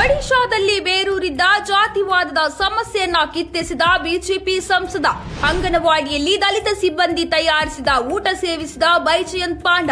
ಒಡಿಶಾದಲ್ಲಿ ಬೇರೂರಿದ್ದ ಜಾತಿವಾದದ ಸಮಸ್ಯೆಯನ್ನ ಕಿತ್ತೆಸೆದ ಬಿಜೆಪಿ ಸಂಸದ. ಅಂಗನವಾಡಿಯಲ್ಲಿ ದಲಿತ ಸಿಬ್ಬಂದಿ ತಯಾರಿಸಿದ ಊಟ ಸೇವಿಸಿದ ಬೈಜಯಂತ್ ಪಾಂಡ.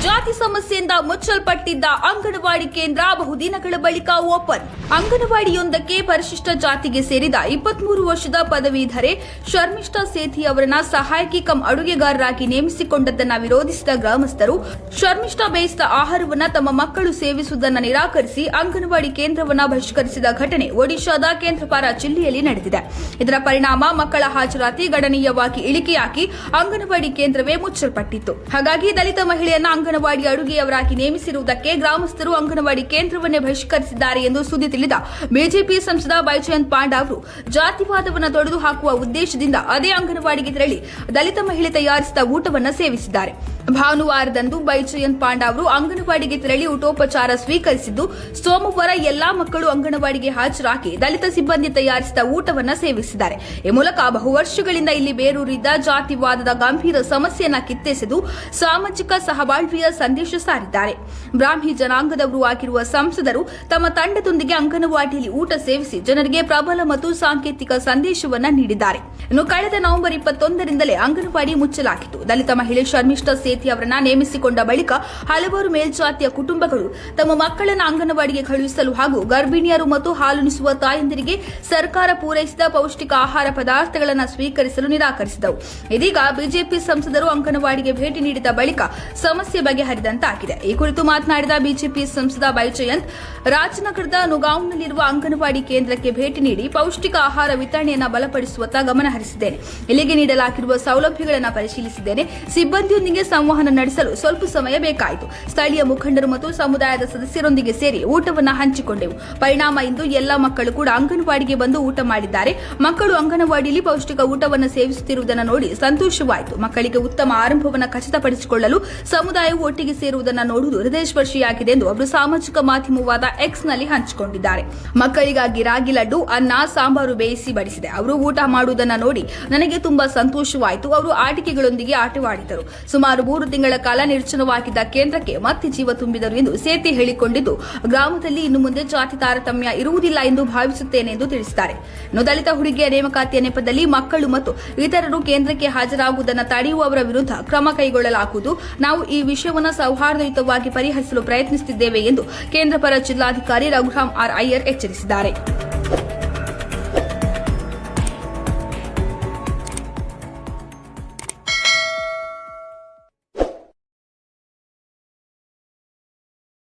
ಜಾತಿ ಸಮಸ್ಯೆಯಿಂದ ಮುಚ್ಚಲ್ಪಟ್ಟಿದ್ದ ಅಂಗನವಾಡಿ ಕೇಂದ್ರ ಬಹುದಿನಗಳ ಬಳಿಕ ಓಪನ್. ಅಂಗನವಾಡಿಯೊಂದಕ್ಕೆ ಪರಿಶಿಷ್ಟ ಜಾತಿಗೆ ಸೇರಿದ 23 ವರ್ಷದ ಪದವೀಧರೆ ಶರ್ಮಿಷ್ಠಾ ಸೇಥಿ ಅವರನ್ನ ಸಹಾಯಕಿ ಕಂ ಅಡುಗೆಗಾರರಾಗಿ ನೇಮಿಸಿಕೊಂಡದ್ದನ್ನು ವಿರೋಧಿಸಿದ ಗ್ರಾಮಸ್ಥರು ಶರ್ಮಿಷ್ಠಾ ಬೇಯಿಸಿದ ಆಹಾರವನ್ನು ತಮ್ಮ ಮಕ್ಕಳು ಸೇವಿಸುವುದನ್ನು ನಿರಾಕರಿಸಿ ಅಂಗನವಾಡಿ ಕೇಂದ್ರವನ್ನು ಬಹಿಷ್ಕರಿಸಿದ ಘಟನೆ ಒಡಿಶಾದ ಕೇಂದ್ರಪಾರ ಜಿಲ್ಲೆಯಲ್ಲಿ ನಡೆದಿದೆ. ಇದರ ಪರಿಣಾಮ ಮಕ್ಕಳ ಹಾಜರಾತಿ ಗಣನೀಯವಾಗಿ ಇಳಿಕೆಯಾಗಿ ಅಂಗನವಾಡಿ ಕೇಂದ್ರವೇ ಮುಚ್ಚಲ್ಪಟ್ಟಿತ್ತು. ಹಾಗಾಗಿ ದಲಿತ ಮಹಿಳೆಯನ್ನ ಅಂಗನವಾಡಿ ಅಡುಗೆಯವರಾಗಿ ನೇಮಿಸಿರುವುದಕ್ಕೆ ಗ್ರಾಮಸ್ಥರು ಅಂಗನವಾಡಿ ಕೇಂದ್ರವನ್ನೇ ಬಹಿಷ್ಕರಿಸಿದ್ದಾರೆ ಎಂದು ಸುದ್ದಿ ತಿಳಿದ ಬಿಜೆಪಿ ಸಂಸದ ಬೈಜಯಂತ್ ಪಾಂಡ ಅವರು ಜಾತಿವಾದವನ್ನು ತೊಡೆದು ಹಾಕುವ ಉದ್ದೇಶದಿಂದ ಅದೇ ಅಂಗನವಾಡಿಗೆ ತೆರಳಿ ದಲಿತ ಮಹಿಳೆ ತಯಾರಿಸಿದ ಊಟವನ್ನು ಸೇವಿಸಿದ್ದಾರೆ. ಭಾನುವಾರದಂದು ಬೈಜಯಂತ್ ಪಾಂಡ ಅವರು ಅಂಗನವಾಡಿಗೆ ತೆರಳಿ ಊಟೋಪಚಾರ ಸ್ವೀಕರಿಸಿದ್ದು, ಸೋಮವಾರ ಎಲ್ಲಾ ಮಕ್ಕಳು ಅಂಗನವಾಡಿಗೆ ಹಾಜರಾಗಿ ದಲಿತ ಸಿಬ್ಬಂದಿ ತಯಾರಿಸಿದ ಊಟವನ್ನು ಸೇವಿಸಿದ್ದಾರೆ. ಈ ಮೂಲಕ ಬಹುವರ್ಷಗಳಿಂದ ಇಲ್ಲಿ ಬೇರೂರಿದ್ದ ಜಾತಿವಾದದ ಗಂಭೀರ ಸಮಸ್ಯೆಯನ್ನು ಕಿತ್ತೆಸೆದು ಸಾಮಾಜಿಕ ಸಹಬಾಳ್ವೆಯ ಸಂದೇಶ ಸಾರಿದ್ದಾರೆ. ಬ್ರಾಹ್ಮಿ ಜನಾಂಗದವರು ಆಗಿರುವ ಸಂಸದರು ತಮ್ಮ ತಂಡದೊಂದಿಗೆ ಅಂಗನವಾಡಿಯಲ್ಲಿ ಊಟ ಸೇವಿಸಿ ಜನರಿಗೆ ಪ್ರಬಲ ಮತ್ತು ಸಾಂಕೇತಿಕ ಸಂದೇಶವನ್ನು ನೀಡಿದ್ದಾರೆ. ಇನ್ನು ಕಳೆದ ನವೆಂಬರ್ 21ರಿಂದಲೇ ಅಂಗನವಾಡಿ ಮುಚ್ಚಲಾಗಿತ್ತು. ದಲಿತ ಮಹಿಳೆ ಶರ್ಮಿಷ್ಠಾ ಸೇಥಿ ಅವರನ್ನ ನೇಮಿಸಿಕೊಂಡ ಬಳಿಕ ಹಲವಾರು ಮೇಲ್ಜಾತಿಯ ಕುಟುಂಬಗಳು ತಮ್ಮ ಮಕ್ಕಳನ್ನು ಅಂಗನವಾಡಿಗೆ ಕಳುಹಿಸಲು ಹಾಗೂ ಗರ್ಭಿಣಿಯರು ಮತ್ತು ಹಾಲುಣಿಸುವ ತಾಯಂದಿರಿಗೆ ಸರ್ಕಾರ ಪೂರೈಸಿದ ಪೌಷ್ಟಿಕ ಆಹಾರ ಪದಾರ್ಥಗಳನ್ನು ಸ್ವೀಕರಿಸಲು ನಿರಾಕರಿಸಿದವು. ಇದೀಗ ಬಿಜೆಪಿ ಸಂಸದರು ಅಂಗನವಾಡಿಗೆ ಭೇಟಿ ನೀಡಿದ ಬಳಿಕ ಸಮಸ್ಯೆ ಬಗೆಹರಿದಂತಾಗಿದೆ. ಈ ಕುರಿತು ಮಾತನಾಡಿದ ಬಿಜೆಪಿ ಸಂಸದ ಬೈಜಯಂತ್, ರಾಜನಗರದ ನುಗಾಂವ್ನಲ್ಲಿರುವ ಅಂಗನವಾಡಿ ಕೇಂದ್ರಕ್ಕೆ ಭೇಟಿ ನೀಡಿ ಪೌಷ್ಟಿಕ ಆಹಾರ ವಿತರಣೆಯನ್ನು ಬಲಪಡಿಸುವತ್ತ ಗಮನ ಹರಿಸಿದ್ದೇನೆ. ಇಲ್ಲಿಗೆ ನೀಡಲಾಗಿರುವ ಸೌಲಭ್ಯಗಳನ್ನು ಪರಿಶೀಲಿಸಿದ್ದೇನೆ. ಸಿಬ್ಬಂದಿಯೊಂದಿಗೆ ಸಂವಹನ ನಡೆಸಲು ಸ್ವಲ್ಪ ಸಮಯ ಬೇಕಾಯಿತು. ಸ್ಥಳೀಯ ಮುಖಂಡರು ಮತ್ತು ಸಮುದಾಯದ ಸದಸ್ಯರೊಂದಿಗೆ ಸೇರಿ ಊಟವನ್ನು ಹಂಚಿಕೊಂಡೆವು. ಪರಿಣಾಮ ಇಂದು ಎಲ್ಲ ಮಕ್ಕಳು ಕೂಡ ಅಂಗನವಾಡಿಗೆ ಬಂದು ಊಟ ಮಾಡಿದ್ದಾರೆ. ಮಕ್ಕಳು ಅಂಗನವಾಡಿಯಲ್ಲಿ ಪೌಷ್ಟಿಕ ಊಟವನ್ನು ಸೇವಿಸುತ್ತಿರುವುದನ್ನು ನೋಡಿ ಸಂತೋಷವಾಯಿತು. ಮಕ್ಕಳಿಗೆ ಉತ್ತಮ ಆರಂಭವನ್ನು ಖಚಿತಪಡಿಸಿಕೊಳ್ಳಲು ಸಮುದಾಯವು ಒಟ್ಟಿಗೆ ಸೇರುವುದನ್ನು ನೋಡುವುದು ಹೃದಯಸ್ಪರ್ಶಿಯಾಗಿದೆ ಎಂದು ಅವರು ಸಾಮಾಜಿಕ ಮಾಧ್ಯಮವಾದ ಎಕ್ಸ್ನಲ್ಲಿ ಹಂಚಿಕೊಂಡಿದ್ದಾರೆ. ಮಕ್ಕಳಿಗಾಗಿ ರಾಗಿ ಲಡ್ಡು, ಅನ್ನ, ಸಾಂಬಾರು ಬೇಯಿಸಿ ಬಡಿಸಿದೆ. ಅವರು ಊಟ ಮಾಡುವುದನ್ನು ನೋಡಿ ನನಗೆ ತುಂಬಾ ಸಂತೋಷವಾಯಿತು. ಅವರು ಆಟಿಕೆಗಳೊಂದಿಗೆ ಆಟವಾಡಿದರು. ಸುಮಾರು 3 ತಿಂಗಳ ಕಾಲ ನಿರ್ಜನವಾಗಿದ್ದ ಕೇಂದ್ರಕ್ಕೆ ಮತ್ತೆ ಜೀವ ತುಂಬಿದರು ಎಂದು ಸೇಥಿ ಹೇಳಿಕೊಂಡಿದ್ದು, ಗ್ರಾಮದಲ್ಲಿ ಇನ್ನು ಮುಂದೆ ಜಾತಿ ತಾರತಮ್ಯ ಇರುವುದಿಲ್ಲ ಎಂದು ಭಾವಿಸುತ್ತೇನೆ ಎಂದು ತಿಳಿಸಿದ್ದಾರೆ. ಇನ್ನು ದಲಿತ ಹುಡುಗಿಯ ನೇಮಕಾತಿಯ ನೆಪದಲ್ಲಿ ಮಕ್ಕಳು ಮತ್ತು ಇತರರು ಕೇಂದ್ರಕ್ಕೆ ಹಾಜರಾಗುವುದನ್ನು ತಡೆಯುವವರ ವಿರುದ್ಧ ಕ್ರಮ ಕೈಗೊಳ್ಳಲಾಗುವುದು. ನಾವು ಈ ವಿಷಯವನ್ನು ಸೌಹಾರ್ದಯುತವಾಗಿ ಪರಿಹರಿಸಲು ಪ್ರಯತ್ನಿಸುತ್ತಿದ್ದೇವೆ ಎಂದು ಕೇಂದ್ರಪರ ಜಿಲ್ಲಾಧಿಕಾರಿ ರಘುರಾಮ್ ಆರ್ ಅಯ್ಯರ್ ಎಚ್ಚರಿಸಿದ್ದಾರೆ.